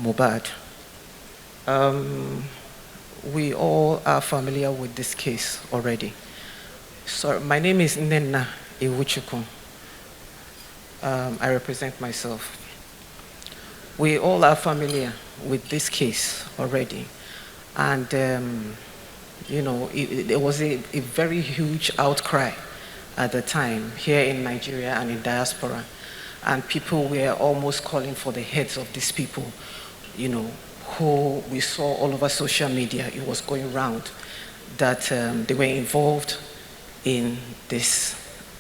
Mohbad. We all are familiar with this case already. So my name is Nnenna Iwuchukwu. I represent myself. We all are familiar with this case already. And, there was a very huge outcry at the time here in Nigeria and in diaspora. And people were almost calling for the heads of these people, who we saw all over social media. It was going around that they were involved in this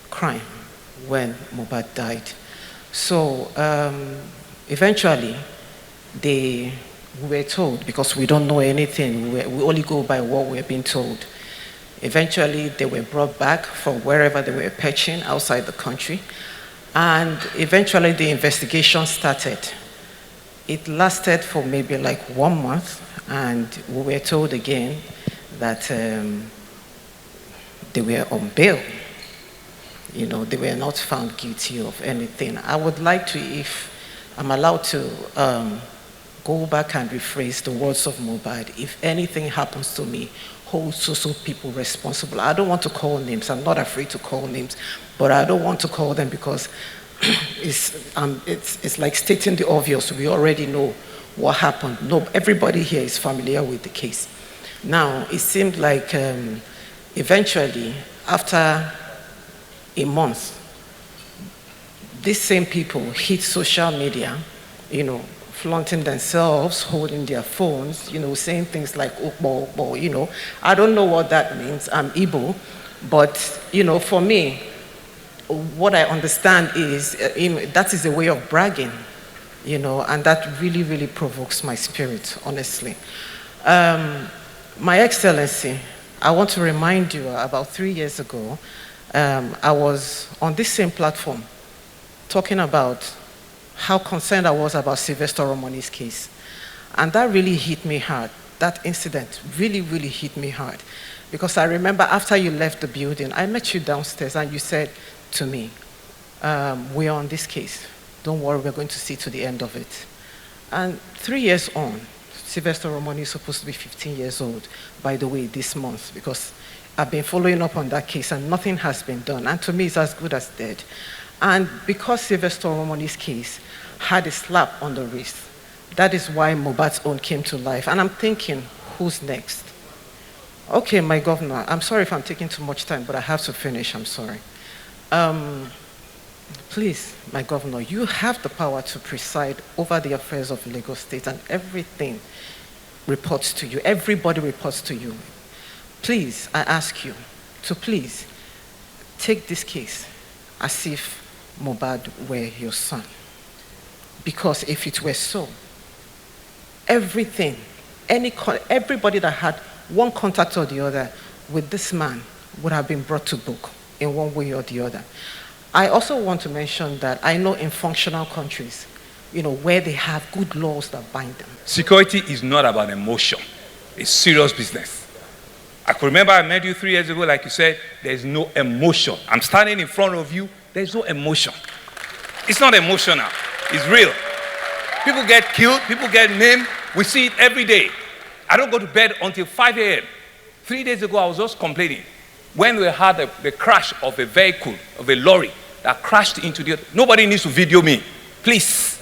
crime when Mohbad died. So eventually, we were told, because we don't know anything, we only go by what we're being told. Eventually, they were brought back from wherever they were perching outside the country. And eventually, the investigation started. It lasted for maybe like 1 month, and we were told again that they were on bail. They were not found guilty of anything. I would like to, if I'm allowed to, go back and rephrase the words of Mohbad. If anything happens to me, hold so people responsible. I don't want to call names. I'm not afraid to call names, but I don't want to call them because it's like stating the obvious. We already know what happened. No, everybody here is familiar with the case. Now, it seemed like eventually, after a month, these same people hit social media, flaunting themselves, holding their phones, saying things like, "Okbo," I don't know what that means. I'm Igbo, but, for me, what I understand is that is a way of bragging, and that really, really provokes my spirit, honestly. My Excellency, I want to remind you, about 3 years ago, I was on this same platform talking about how concerned I was about Sylvester Romani's case. And that really hit me hard. That incident really, really hit me hard. Because I remember after you left the building, I met you downstairs and you said to me, we're on this case. Don't worry, we're going to see to the end of it. And 3 years on, Sylvester Romani is supposed to be 15 years old, by the way, this month, because I've been following up on that case and nothing has been done. And to me, it's as good as dead. And because Sylvester Romani's case had a slap on the wrist, that is why Mohbad's own came to life. And I'm thinking, who's next? Okay, my governor, I'm sorry if I'm taking too much time, but I have to finish, I'm sorry. Please, my governor, you have the power to preside over the affairs of Lagos State, and everything reports to you. Everybody reports to you. Please, I ask you to please take this case as if Mohbad were your son. Because if it were so, everybody that had one contact or the other with this man would have been brought to book in one way or the other. I also want to mention that I know in functional countries, where they have good laws that bind them. Security is not about emotion. It's serious business. I could remember I met you 3 years ago, like you said, there's no emotion. I'm standing in front of you, there's no emotion. It's not emotional, it's real. People get killed, people get maimed, we see it every day. I don't go to bed until 5 a.m. 3 days ago, I was just complaining. When we had the crash of a vehicle, of a lorry, that crashed into the other, nobody needs to video me, please.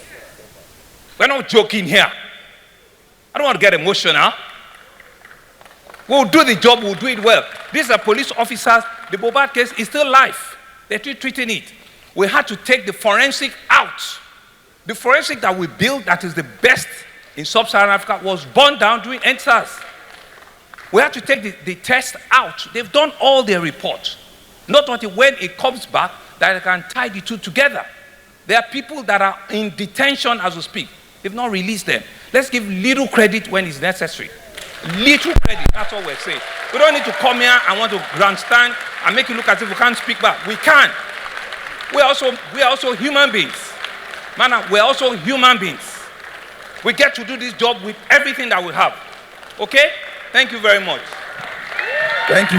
We're not joking here. I don't want to get emotional. We'll do the job, we'll do it well. These are police officers, the Mohbad case is still live. They're still treating it. We had to take the forensic out. The forensic that we built, that is the best in sub-Saharan Africa, was burned down during EndSARS. We had to take the test out. They've done all their reports. Not until when it comes back that I can tie the two together. There are people that are in detention as we speak. They've not released them. Let's give little credit when it's necessary. Little credit, that's all we're saying. We don't need to come here and want to grandstand and make it look as if we can't speak back. We can. We are also human beings. Man, we're also human beings. We get to do this job with everything that we have. Okay? Thank you very much. Thank you very